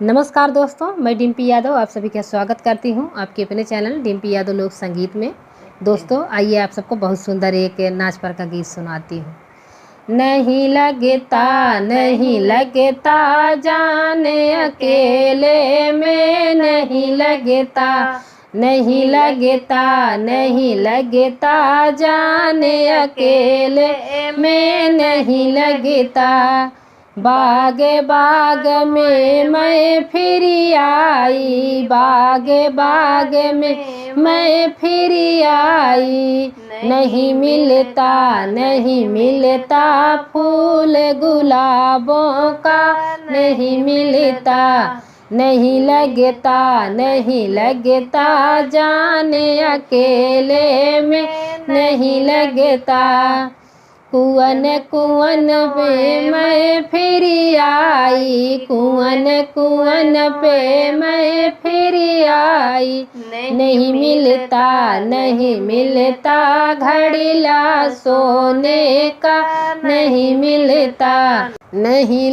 नमस्कार दोस्तों, मैं डिम्पी यादव आप सभी का स्वागत करती हूं आपके अपने चैनल डिम्पी यादव लोक संगीत में। दोस्तों आइए आप सबको बहुत सुंदर एक नाच पर का गीत सुनाती हूं। नहीं लगता जाने अकेले में, नहीं लगता जाने अकेले में, नहीं लगता। बाग बाग में मैं फिर आई, बाग में मैं फिर आई। नहीं मिलता फूल गुलाबों का, नहीं मिलता। नहीं लगता जाने अकेले में, नहीं लगता। कुवन पे मैं फिर आई, कुवन पे मैं फिर आई। नहीं मिलता घड़िला सोने का, नहीं मिलता। नहीं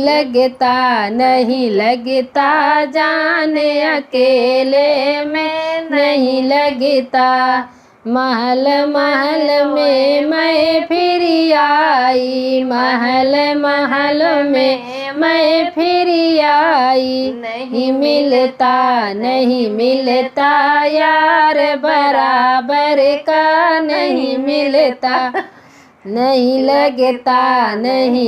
लगता जाने अकेले में, नहीं लगता। महल में मैं फिर आई, महल में मैं फिर आई। नहीं मिलता यार बराबर का, नहीं मिलता। नहीं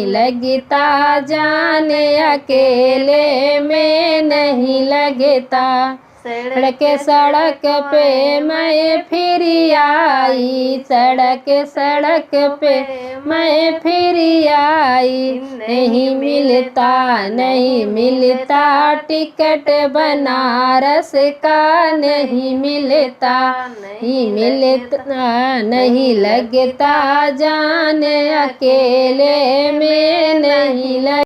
लगता जाने अकेले में, नहीं लगता। सड़क पे मैं फिर आई, सड़क पे मैं फिर आई। नहीं मिलता टिकट बनारस का, नहीं मिलता। नहीं लगता जाने अकेले में, नहीं लगता।